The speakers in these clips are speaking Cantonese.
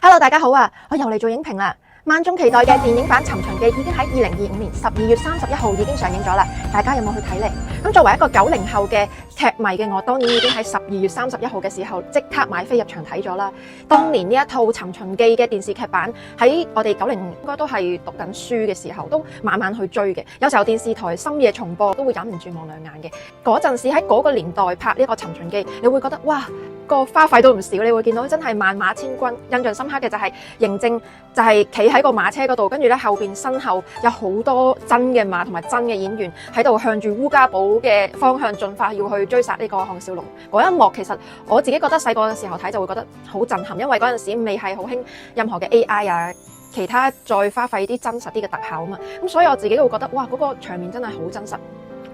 Hello， 大家好啊！我又嚟做影評啦。萬眾期待嘅電影版《尋秦記》已經喺2025年12月31號已經上映咗啦。大家有冇去睇呢？咁作為一個90後嘅劇迷嘅我，當然已經喺12月31號嘅時候即刻買飛入場睇咗啦。當年呢一套《尋秦記》嘅電視劇版喺我哋90應該都係讀緊書嘅時候，都慢慢去追嘅。有時候電視台深夜重播都會忍唔住望兩眼嘅。嗰陣時喺嗰個年代拍呢個《尋秦記》，你會覺得哇！個花費都唔少，你會見到真係萬馬千軍。印象深刻嘅就係嬴政就係企喺個馬車嗰度，跟住咧後邊身後有好多真嘅馬同埋真嘅演員喺度向住烏家堡嘅方向進發，要去追殺呢個項少龍。嗰一幕其實我自己覺得細個嘅時候睇就會覺得好震撼，因為嗰陣時未係好興任何嘅 AI 啊，其他再花費啲真實啲嘅特效啊嘛，咁所以我自己都會覺得哇，嗰個場面真係好真實。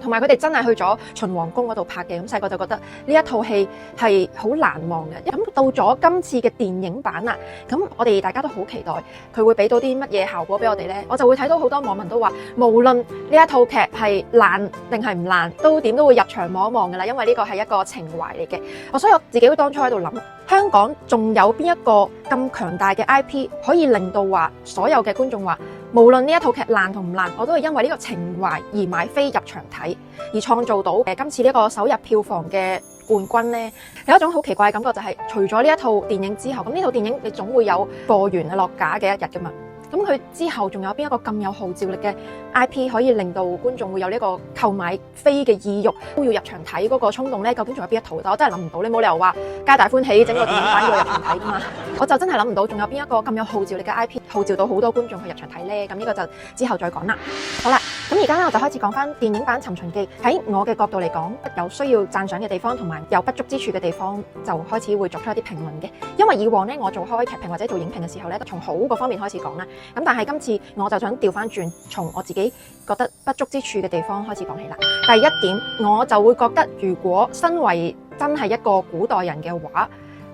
同埋佢哋真係去咗秦皇宮嗰度拍嘅，咁細個就覺得呢一套戲係好難忘嘅。咁到咗今次嘅電影版啦，咁我哋大家都好期待佢會俾到啲乜嘢效果俾我哋呢？我就會睇到好多網民都話，無論呢一套劇係爛定係唔爛，都點都會入場望一望噶啦，因為呢個係一個情懷嚟嘅。所以我自己當初喺度諗，香港仲有邊一個咁強大嘅 IP 可以令到話所有嘅觀眾話，無論呢一套劇爛同唔爛，我都係因為呢個情懷而買飛入場睇，而創造到今次呢個首日票房嘅冠軍呢。有一種好奇怪嘅感覺，就係除咗呢一套電影之後，咁呢套電影你總會有播完落架嘅一日噶嘛。咁佢之後仲有邊一個咁有號召力嘅 IP 可以令到觀眾會有呢個購買飛嘅意欲，都要入場睇嗰個衝動呢？究竟仲有邊一套？但我真係諗唔到，你冇理由話皆大歡喜整個電影版要入場睇噶嘛？我就真係諗唔到，仲有邊一個咁有號召力嘅 IP 號召到好多觀眾去入場睇呢？咁呢個就之後再講啦。好啦，咁而家呢，我就開始講翻電影版《尋秦記》喺我嘅角度嚟講，有需要讚賞嘅地方同埋有不足之處嘅地方，就開始會作出一啲評論嘅。因為以往呢，我做開劇評或者做影評嘅時候呢，都從好個方面開始講啦。咁但係今次我就想調翻轉，從我自己覺得不足之處嘅地方開始講起啦。第一點，我就會覺得，如果身為真係一個古代人嘅話，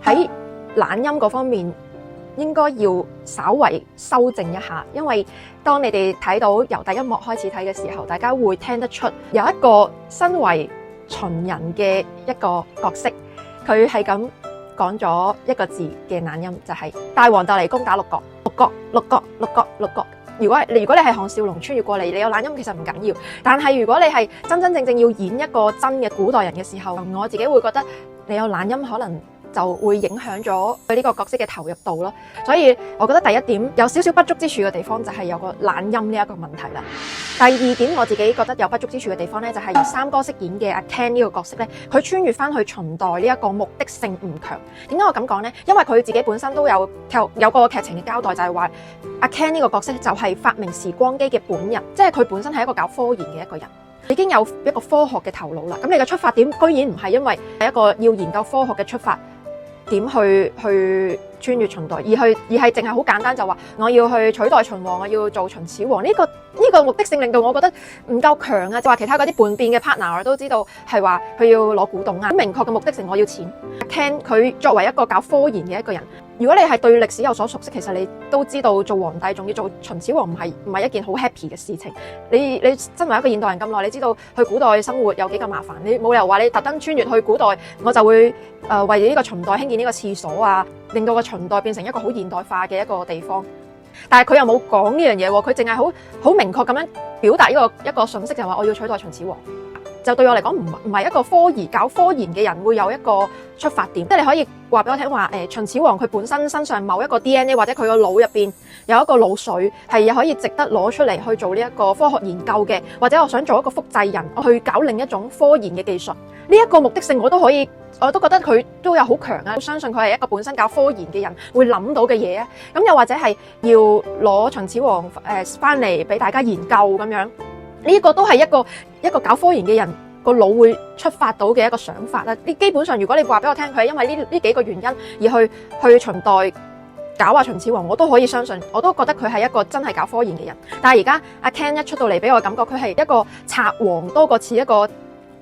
喺懶音嗰方面應該要稍為修正一下，因為當你哋睇到由第一幕開始睇嘅時候，大家會聽得出有一個身為秦人嘅一個角色，佢係咁講咗一個字嘅懶音，就係大王就嚟攻打六國。六國。如果你係項少龍穿越過嚟，你有懶音其實唔緊要。但係如果你係真真正正要演一個真嘅古代人嘅時候，我自己會覺得你有懶音可能就會影響咗對呢個角色嘅投入度咯。所以我覺得第一點有少少不足之處嘅地方就係有個懶音呢一個問題啦。第二點我自己覺得有不足之處嘅地方咧，就係由三哥飾演嘅阿 Ken 呢個角色咧，佢穿越翻去秦代呢一個目的性唔強。點解我咁講呢？因為佢自己本身都有個劇情嘅交代，就係話阿 Ken 呢個角色就係發明時光機嘅本人，即係佢本身係一個搞科研嘅一個人，已經有一個科學嘅頭腦啦。咁你嘅出發點居然唔係因為係一個要研究科學嘅出發點去穿越秦代，而係淨係好簡單，就話我要去取代秦王，我要做秦始皇。呢個目的性令到我覺得唔夠強啊！就話其他嗰啲叛變嘅 partner 我都知道係話佢要攞古董啊，明確嘅目的性我要錢。Ken 佢作為一個搞科研嘅一個人，如果你係對歷史有所熟悉，其實你都知道做皇帝仲要做秦始皇唔係一件好 happy 嘅事情。你身為一個現代人咁耐，你知道去古代生活有幾咁麻煩，你冇理由話你特登穿越去古代，我就會為呢個秦代興建呢個廁所啊，令到個秦代變成一個好現代化嘅一個地方。但係佢又冇講呢樣嘢喎，佢淨係好明確咁樣表達一個信息，就係話我要取代秦始皇。就對我嚟講唔係一個搞科研嘅人會有一個出發點，即係你可以話俾我聽話秦始皇佢本身身上某一個 DNA 或者佢個腦入邊有一個腦髓係可以值得攞出嚟去做呢一個科學研究嘅，或者我想做一個複製人，我去搞另一種科研嘅技術，呢一個目的性我都覺得佢都有好強啊！我相信佢係一個本身搞科研嘅人會諗到嘅嘢啊！咁又或者係要攞秦始皇翻嚟俾大家研究咁樣，呢個都係一個搞科研嘅人個腦會出發到嘅一個想法啦。基本上如果你話俾我聽佢係因為呢幾個原因而去秦代搞秦始皇，我都可以相信，我都覺得佢係一個真係搞科研嘅人。但係而家阿 Ken 一出到嚟俾我感覺佢係一個賊王多過似一個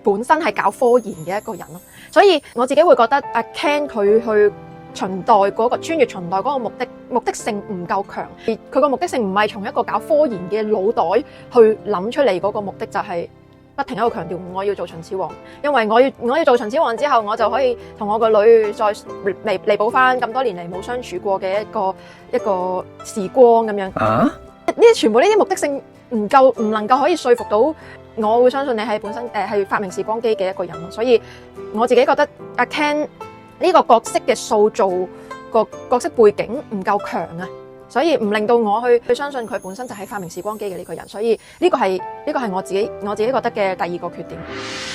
本身係搞科研嘅一個人咯。所以我自己會覺得阿 Ken 佢去秦代嗰個穿越秦代嗰個目的性唔夠強，而佢個目的性唔係從一個搞科研嘅腦袋去諗出嚟，嗰個目的就係不停喺度強調我要做秦始皇，因為我要做秦始皇之後，我就可以同我個女再彌補翻咁多年嚟冇相處過嘅一個時光咁樣。全部呢啲目的性唔能夠可以說服到我會相信你係本身係發明時光機嘅一個人咯。所以我自己覺得阿 Ken 呢個角色嘅塑造個角色背景唔夠強啊。所以唔令到我去相信佢本身就係發明時光機嘅呢個人，所以呢個係我自己覺得嘅第二個缺點。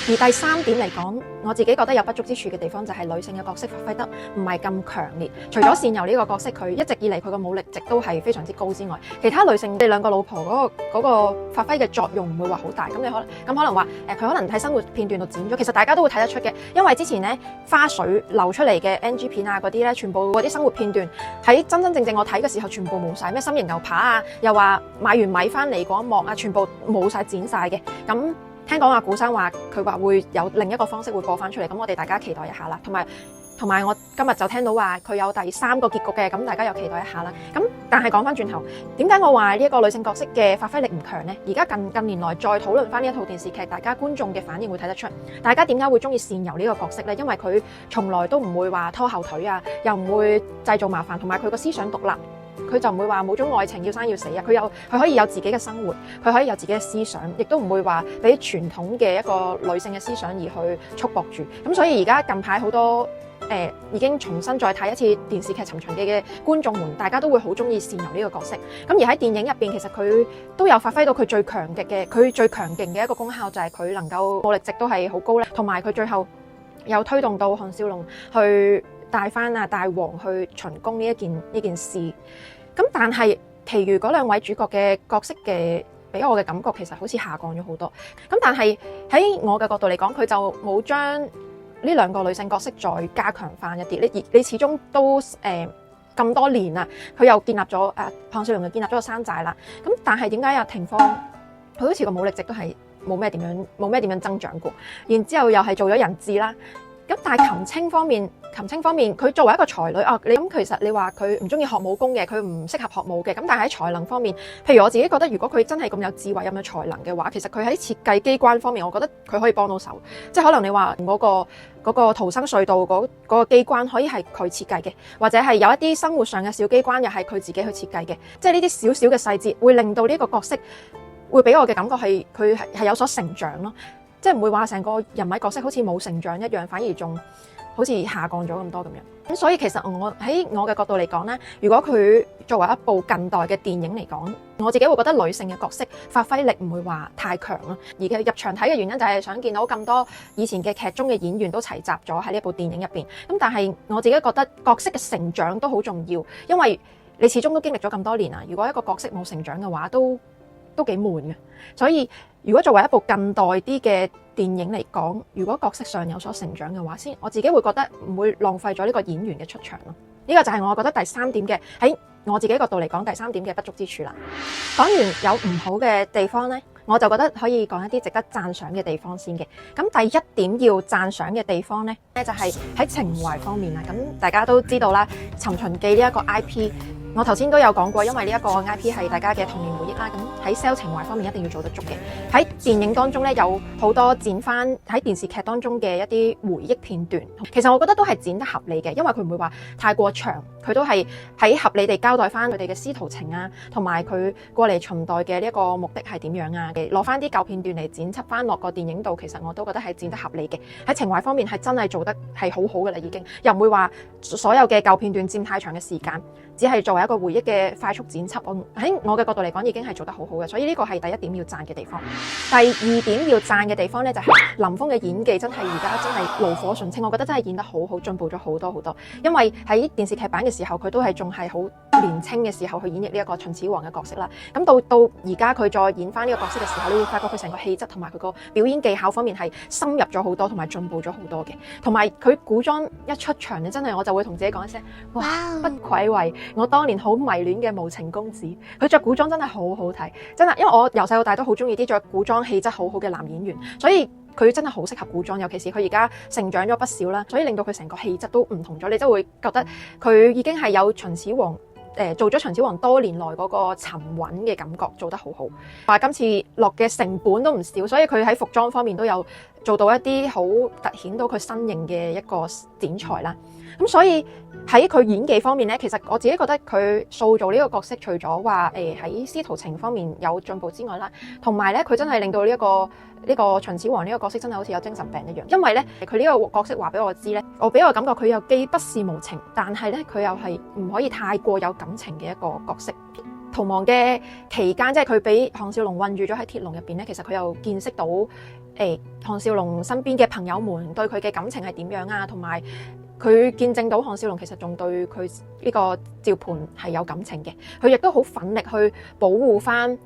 而第三點嚟講，我自己覺得有不足之處嘅地方就係女性嘅角色發揮得唔係咁強烈。除咗善柔呢個角色，佢一直以嚟佢個武力值都係非常之高之外，其他女性你兩個老婆嗰個發揮嘅作用唔會話好大。咁可能話佢可能喺生活片段度剪咗，其實大家都會睇得出嘅，因為之前咧花絮流出嚟嘅 NG 片啊嗰啲咧，全部嗰啲生活片段喺真正我睇嘅時候全部冇晒，咩心形牛扒啊，又話買完米翻嚟嗰一幕啊，全部冇晒剪晒嘅。咁聽講阿古生話佢話會有另一個方式會播翻出嚟，咁我哋大家期待一下啦。同埋我今日就聽到話佢有第3個結局嘅，咁大家又期待一下啦。咁但係講翻轉頭，點解我話呢一個女性角色嘅發揮力唔強呢？而家近年來再討論翻呢一套電視劇，大家觀眾嘅反應會睇得出，大家點解會中意善柔呢個角色呢？因為佢從來都唔會話拖後腿啊，又唔會製造麻煩，同埋佢個思想獨立。佢就唔會話冇咗愛情要生要死啊！佢可以有自己嘅生活，佢可以有自己嘅思想，亦都唔會話俾傳統嘅一個女性嘅思想而去束縛住。咁所以而家近排好多已經重新再睇一次電視劇《尋秦記》嘅觀眾們，大家都會好中意善柔呢個角色。咁而喺電影入邊，其實佢都有發揮到佢最強勁嘅一個功效，就係佢能夠武力值都係好高咧，同埋佢最後有推動到項少龍去帶翻大王去秦宮呢件事。咁但係其餘嗰2位主角嘅角色嘅俾我嘅感覺其實好似下降咗好多。咁但係喺我嘅角度嚟講，佢就冇將呢2個女性角色再加強翻一啲。你始終都咁多年啦，佢又建立咗項少龍又建立咗個山寨啦。咁但係點解阿廷芳佢好似個武力值都係冇咩點樣增長過？然之後又係做咗人質啦。咁但係琴青方面，佢作為一個才女你咁其實你話佢唔中意學武功嘅，佢唔適合學武嘅。咁但係喺才能方面，譬如我自己覺得，如果佢真係咁有智慧、咁有才能嘅話，其實佢喺設計機關方面，我覺得佢可以幫到手。即係可能你話嗰個逃生隧道嗰個機關可以係佢設計嘅，或者係有一啲生活上嘅小機關又係佢自己去設計嘅。即係呢啲少少嘅細節，會令到呢個角色會俾我嘅感覺係佢係有所成長咯。即係唔會話成個人物角色好似冇成長一樣，反而仲好似下降咗咁多咁樣。咁所以其實我喺我嘅角度嚟講咧，如果佢作為一部近代嘅電影嚟講，我自己會覺得女性嘅角色發揮力唔會話太強咯。而嘅入場睇嘅原因就係想見到咁多以前嘅劇中嘅演員都齊集咗喺呢部電影入邊。咁但係我自己覺得角色嘅成長都好重要，因為你始終都經歷咗咁多年啦。如果一個角色冇成長嘅話，都幾悶嘅。所以如果作為一部近代啲嘅電影嚟講，如果角色上有所成長嘅話，我自己會覺得唔會浪費咗呢個演員嘅出場咯。呢個就係我覺得第3點嘅，喺我自己角度嚟講，第3點嘅不足之處啦。講完有唔好嘅地方呢，我就覺得可以講一啲值得讚賞嘅地方先嘅。咁第1點要讚賞嘅地方呢，就係喺情懷方面啦。咁大家都知道啦，《尋秦記》呢一個 IP。我頭先都有講過，因為呢一個 IP 係大家嘅童年回憶啦，咁喺 sell 情懷方面一定要做得足嘅。喺電影當中咧，有好多剪翻喺電視劇當中嘅一啲回憶片段，其實我覺得都係剪得合理嘅，因為佢唔會話太過長，佢都係喺合理地交代翻佢哋嘅師徒情啊，同埋佢過嚟秦代嘅呢一個目的係點樣啊，攞翻啲舊片段嚟剪輯翻落個電影度，其實我都覺得係剪得合理嘅。喺情懷方面係真係做得係好好嘅啦，已經又唔會話所有嘅舊片段佔太長嘅時間，只係作為一個回憶嘅快速剪輯，喺我嘅角度嚟講已經係做得好好嘅，所以呢個係第1點要讚嘅地方。第2點要讚嘅地方咧，就係林峰嘅演技真係而家真係爐火純青，我覺得真係演得好好，進步咗好多好多。因為喺電視劇版嘅時候，佢都係仲係好年輕嘅時候去演繹呢一個秦始皇嘅角色啦。咁到而家佢再演翻呢個角色嘅時候，你會發覺佢成個氣質同埋佢個表演技巧方面係深入咗好多，同埋進步咗好多嘅。同埋佢古裝一出場咧，真係我就會同自己講一聲：哇！不愧為我當年好迷戀嘅無情公子。佢着古裝真係好好睇，真係，因為我由細到大都好中意啲着古裝氣質好好嘅男演員，所以佢真係好適合古裝，尤其是佢而家成長咗不少啦，所以令到佢成個氣質都唔同咗，你真會覺得佢已經係有秦始皇做咗秦始皇多年來嗰個沉穩嘅感覺做得好好，話今次落嘅成本都唔少，所以佢喺服裝方面都有做到一啲好凸顯到佢身形嘅一個剪裁啦。咁所以喺佢演技方面咧，其實我自己覺得佢塑造呢個角色，除咗話喺司徒晴方面有進步之外啦，同埋咧佢真係令到呢個秦始皇呢個角色真係好似有精神病一樣，因為咧佢呢個角色話俾我知咧，我俾我感覺佢又既不是無情，但係咧佢又係唔可以太過有感情嘅一個角色。逃亡嘅期間，即係佢俾項少龍困住咗喺鐵籠入邊咧，其實佢又見識到項少龍身邊嘅朋友們對佢嘅感情係點樣啊，同埋佢見證到項少龍其實仲對佢呢個趙盤係有感情嘅，佢亦都好奮力去保護翻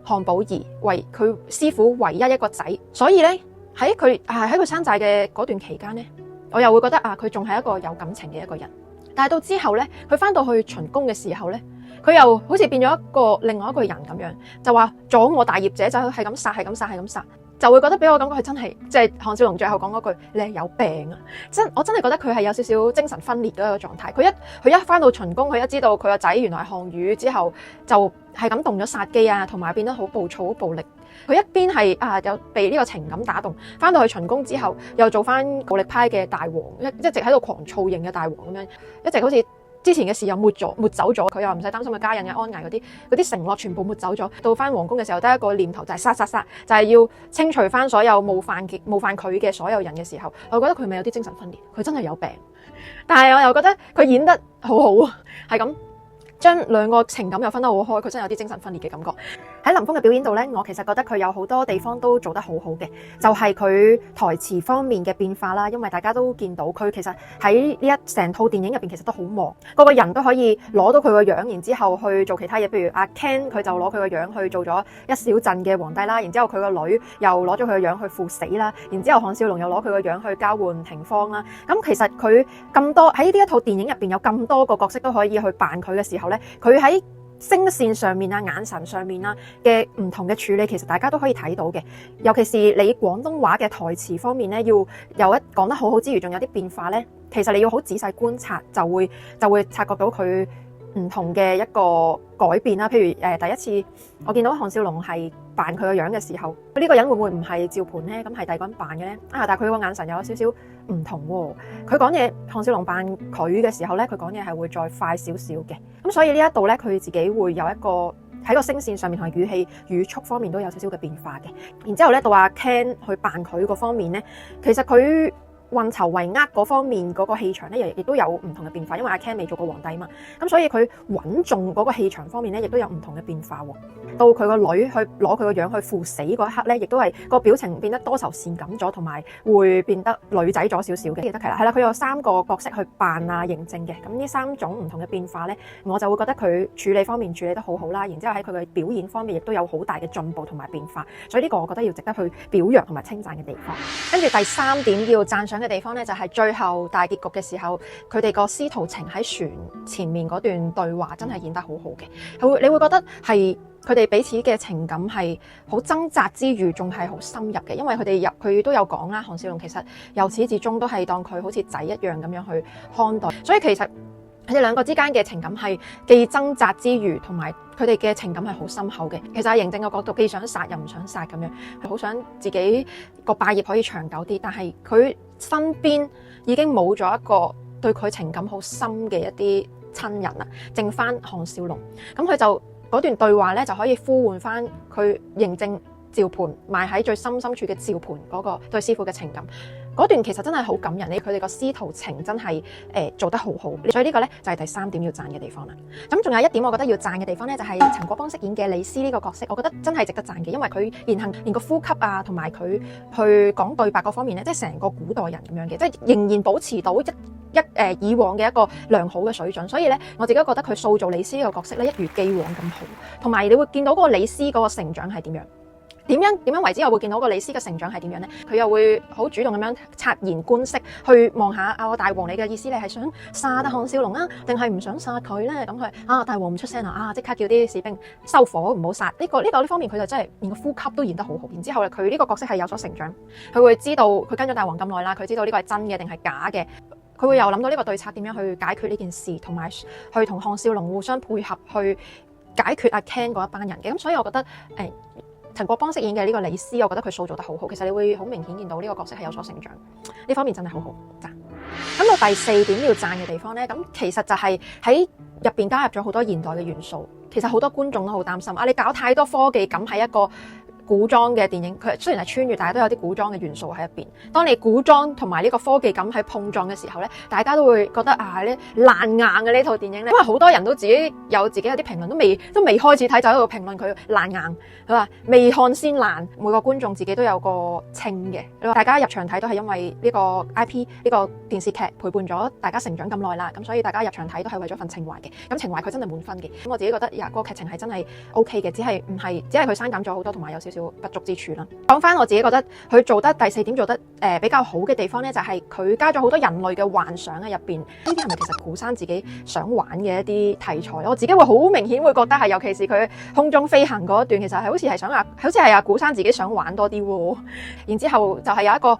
項寶儀為佢師傅唯一一個仔，所以咧喺佢山寨嘅嗰段期間咧，我又會覺得佢仲係一個有感情嘅一個人。但係到之後咧，佢翻到去秦宮嘅時候咧，佢又好似變咗另外一個人咁樣，就話阻我大業者就係咁殺，係咁殺，係咁殺。就會覺得俾我感覺佢真係即係項少龍最後講嗰句你係有病啊！我真係覺得佢係有少少精神分裂嘅一個狀態。佢一翻到秦宮，佢一知道佢個仔原來係項羽之後，就係咁動咗殺機啊，同埋變得好暴躁、好暴力。佢一邊係有被呢個情感打動，翻到去秦宮之後又做翻暴力派嘅大王，一直喺度狂躁型嘅大王咁樣，一直好似之前嘅事又抹走咗，佢又唔使擔心佢家人嘅安危嗰啲承諾全部抹走咗。到翻皇宮嘅時候，得一個念頭就係殺，就係要清除翻所有冒犯佢嘅所有人嘅時候，我覺得佢咪有啲精神分裂，佢真係有病。但係我又覺得佢演得好好啊，係咁將兩個情感又分得好開，佢真係有啲精神分裂嘅感覺。喺林峰嘅表演度咧，我其實覺得佢有好多地方都做得好好嘅，就係佢台詞方面嘅變化啦。因為大家都見到佢其實喺呢一成套電影入邊其實都好忙，個個人都可以攞到佢個樣，然之後去做其他嘢。譬如阿 Ken 佢就攞佢個樣去做咗一小鎮嘅皇帝啦，然之後佢個女又攞咗佢個樣去赴死啦，然之後項少龍又攞佢個樣去交換廷芳啦。咁其實佢咁多喺呢一套電影入邊有咁多個角色都可以去扮佢嘅時候咧，佢喺聲線上面啊、眼神上面啊嘅唔同嘅處理，其實大家都可以睇到嘅。尤其是你廣東話嘅台詞方面咧，要有講得好好之餘，仲有啲變化咧，其實你要好仔細觀察，就會察覺到佢唔同嘅一個改變啦。譬如第一次我見到項少龍係扮佢個樣嘅時候，呢個人會唔會唔係趙盤咧？咁係第二個人扮嘅咧？但係佢個眼神又有少少唔同喎。佢講嘢，項少龍扮佢嘅時候咧，佢講嘢係會再快少少嘅。咁所以呢一度咧，佢自己會有一個喺個聲線上面同埋語氣語速方面都有少少嘅變化嘅。然之後咧，到阿 Ken 去扮佢嗰方面咧，其實佢運籌帷幄嗰方面嗰個氣場咧，亦都有唔同嘅變化，因為阿 Ken 未做過皇帝嘛，咁所以佢穩重嗰個氣場方面咧，亦都有唔同嘅變化。到佢個女去攞佢個樣去赴死嗰一刻咧，亦都係個表情變得多愁善感咗，同埋會變得女仔咗少少嘅。記得係啦，佢有3個角色去扮嬴政嘅，咁呢3種唔同嘅變化咧，我就會覺得佢處理方面處理得好好啦。然之後喺佢嘅表演方面亦都有好大嘅進步同埋變化，所以呢個我覺得要值得去表揚同埋稱讚嘅地方。跟住第3點要讚賞嘅地方咧，就係最後大結局嘅時候，佢哋個司徒晴喺船前面嗰段對話真係演得好好嘅。你會覺得係佢哋彼此嘅情感係好掙扎之餘，仲係好深入嘅。因為佢都有講啦，項少龍其實由始至終都係當佢好似仔一樣咁樣去看待，所以其實佢哋兩個之間嘅情感係既掙扎之餘，同埋佢哋嘅情感係好深厚嘅。其實喺嬴政嘅角度，既想殺又唔想殺咁樣，好想自己個霸業可以長久啲，但係佢身邊已經冇咗一個對佢情感好深嘅一啲親人啦，剩翻項少龍。咁佢就嗰段對話咧，就可以呼喚翻佢嬴政趙盤埋喺最深處嘅趙盤嗰個對師傅嘅情感。嗰段其實真係好感人，佢哋個師徒情真係做得好好，所以呢個咧就係第3點要讚嘅地方啦。咁仲有一點我覺得要讚嘅地方咧，就係陳國邦飾演嘅李斯呢個角色，我覺得真係值得讚嘅，因為佢言行連個呼吸啊，同埋佢去講對白嗰方面咧，即係成個古代人咁樣嘅，即係仍然保持到以往嘅一個良好嘅水準。所以咧，我自己覺得佢塑造李斯呢個角色咧，一如既往咁好，同埋你會見到嗰個李斯嗰個成長係點樣。點樣為之我會見到個李斯嘅成長係點樣呢？佢又會好主動咁樣察言觀色，去望下我大王，你嘅意思你係想殺項少龍啊，定係唔想殺佢呢？咁佢大王唔出聲啊，即刻叫啲士兵收火，唔好殺。呢方面佢就真係連個呼吸都演得好好。然之後佢呢個角色係有所成長，佢會知道佢跟咗大王咁耐啦，佢知道呢個係真嘅定係假嘅。佢會有諗到呢個對策點樣去解決呢件事，同埋去同項少龍互相配合去解決阿 Ken 嗰一班人嘅。咁所以我覺得陳國邦飾演嘅呢個李斯，我覺得佢塑造得好好。其實你會好明顯見到呢個角色係有所成長，呢方面真係好好讚。咁到第4點要讚嘅地方呢，咁其實就係喺入邊加入咗好多現代嘅元素。其實好多觀眾都好擔心你搞太多科技感喺一個古裝嘅電影，佢雖然係穿越，但係都有啲古裝嘅元素喺入邊。當你古裝同埋呢個科技感喺碰撞嘅時候咧，大家都會覺得呢爛硬嘅呢套電影咧，因為好多人都自己有啲評論，都未開始睇就喺度評論佢爛硬，佢話未看先爛。每個觀眾自己都有個稱嘅，大家入場睇都係因為呢個 IP 呢個電視劇陪伴咗大家成長咁耐啦，咁所以大家入場睇都係為咗份情懷嘅。咁情懷佢真係滿分嘅，咁我自己覺得個劇情係真係 OK 嘅，只係佢刪減咗好多，同埋有少少不足之處啦。講翻我自己覺得佢做得第4點做得比較好嘅地方咧，就係佢加咗好多人類嘅幻想喺入邊。呢啲係咪其實古生自己想玩嘅一啲題材？我自己會好明顯會覺得係，尤其是佢空中飛行嗰一段，其實係好似係阿古生自己想玩多啲喎。然之後就係有一個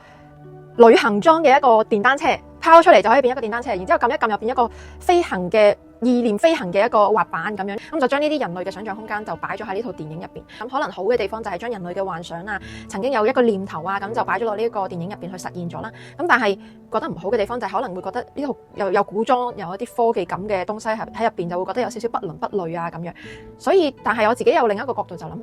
旅行裝嘅一個電單車拋出嚟就可以變一個電單車，然之後撳一撳入邊一個飛行嘅意念飛行嘅一個滑板咁樣，咁就將呢啲人類嘅想象空間就擺咗喺呢套電影入邊。咁可能好嘅地方就係將人類嘅幻想曾經有一個念頭咁就擺咗落呢個電影入邊去實現咗啦。咁但係覺得唔好嘅地方就係可能會覺得呢套又有古裝又有一啲科技感嘅東西喺入邊，就會覺得有少少不倫不類咁樣。所以但係我自己有另一個角度就諗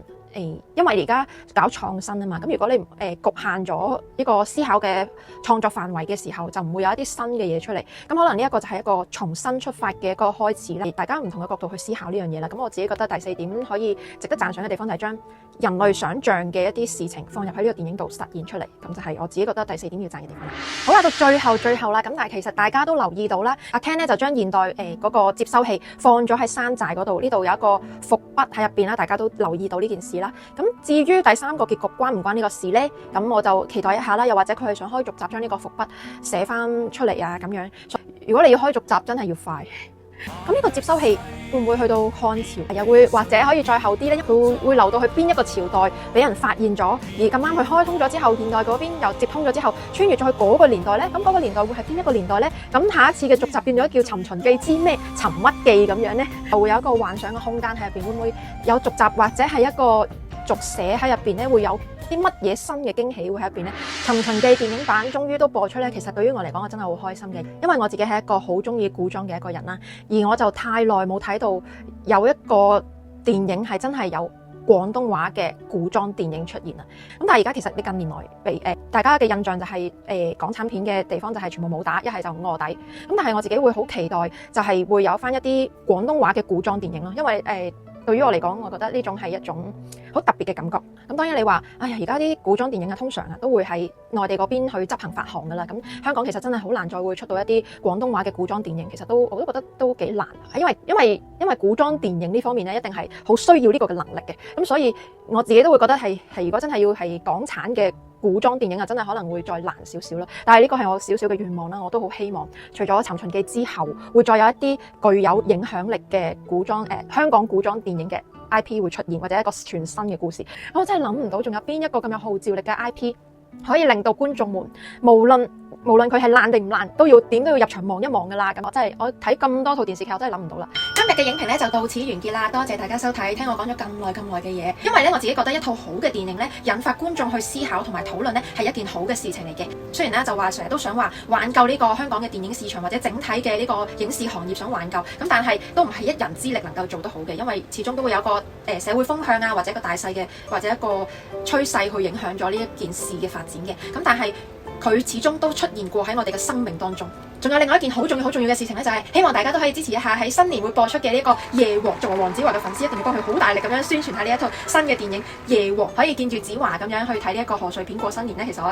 因為而家搞創新啊嘛，咁如果你局限咗呢個思考嘅創作範圍嘅時候，就唔會有一啲新嘅嘢出嚟。咁可能呢一個就係一個重新出發嘅一個開始啦，大家唔同嘅角度去思考呢樣嘢啦。咁我自己覺得第4點可以值得讚賞嘅地方就係將人類想象嘅一啲事情放入喺呢個電影度實現出嚟，咁就係我自己覺得第4點要讚嘅地方啦。好啦，到最後啦，咁但係其實大家都留意到啦，阿 Ken 咧就將現代嗰個接收器放咗喺山寨嗰度，呢度有一個伏筆喺入邊啦，大家都留意到呢件事啦。咁至於第3個結局關唔關呢個事呢？咁我就期待一下啦。又或者佢係想開續集將呢個伏筆寫翻出嚟咁樣。如果你要開續集，真係要快。咁呢個接收器會唔會去到漢朝？又會或者可以再後啲呢？佢會留到去邊一個朝代俾人發現咗，而咁啱佢開通咗之後，現代嗰邊又接通咗之後，穿越咗去嗰個年代呢？咁嗰個年代會係邊一個年代呢？咁下一次嘅續集變咗叫《尋秦記》之咩尋乜記咁樣呢？就會有一個幻想嘅空間喺入邊，會唔會有續集或者係一個續寫喺入邊呢？會有啲乜嘢新嘅驚喜會喺入邊呢？《尋秦記》電影版終於都播出呢，其實對於我嚟講，我真係好開心嘅，因為我自己係一個好中意古裝嘅一個人啦，而我就太耐冇睇到有一個電影係真係有廣東話嘅古裝電影出現啦。咁但係而家其實呢近年來被大家嘅印象就係港產片嘅地方就係全部武打，一係就臥底。咁但係我自己會好期待就係會有翻一啲廣東話嘅古裝電影咯，因為對於我嚟講，我覺得呢種係一種好特別嘅感覺。咁當然你話，哎呀，而家啲古裝電影通常都會喺內地嗰邊去執行發行噶啦。咁香港其實真係好難再會出到一啲廣東話嘅古裝電影。其實我都覺得都幾難，因為古裝電影呢方面咧，一定係好需要呢個嘅能力嘅。咁所以我自己都會覺得係如果真係要係港產嘅古裝電影真係可能會再難少少啦。但係呢個係我少少嘅願望啦，我都好希望除咗《尋秦記》之後，會再有一啲具有影響力嘅香港古裝電影嘅 IP 會出現，或者一個全新嘅故事。我真係諗唔到仲有邊一個咁有號召力嘅 IP 可以令到觀眾們無論佢係爛定唔爛，點都要入場望一望噶啦。咁我睇咁多套電視劇，我真係諗唔到啦。今日嘅影評咧就到此完結啦，多謝大家收睇，聽我講咗咁耐嘅嘢。因為咧我自己覺得一套好嘅電影咧，引發觀眾去思考同埋討論咧，係一件好嘅事情嚟嘅。雖然咧就話成日都想話挽救呢個香港嘅電影市場或者整體嘅呢個影視行業想挽救，咁但係都唔係一人之力能夠做得好嘅，因為始終都會有個社會風向或者一個大勢嘅或者一個趨勢去影響咗呢一件事嘅發展嘅。咁但係佢始終都出現過喺我哋嘅生命當中。仲有另外一件好重要嘅事情咧，就係希望大家都可以支持一下喺新年會播出嘅呢個夜王。作為黃子華嘅粉絲，一定要幫佢好大力咁樣宣傳下呢一套新嘅電影夜王，可以見住子華咁樣去睇呢一個賀歲片過新年咧。其實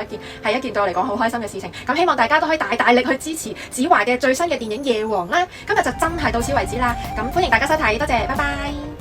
係一件對我嚟講好開心嘅事情。咁希望大家都可以大力去支持子華嘅最新嘅電影夜王啦。今日就真係到此為止啦。咁歡迎大家收睇，多謝，拜拜。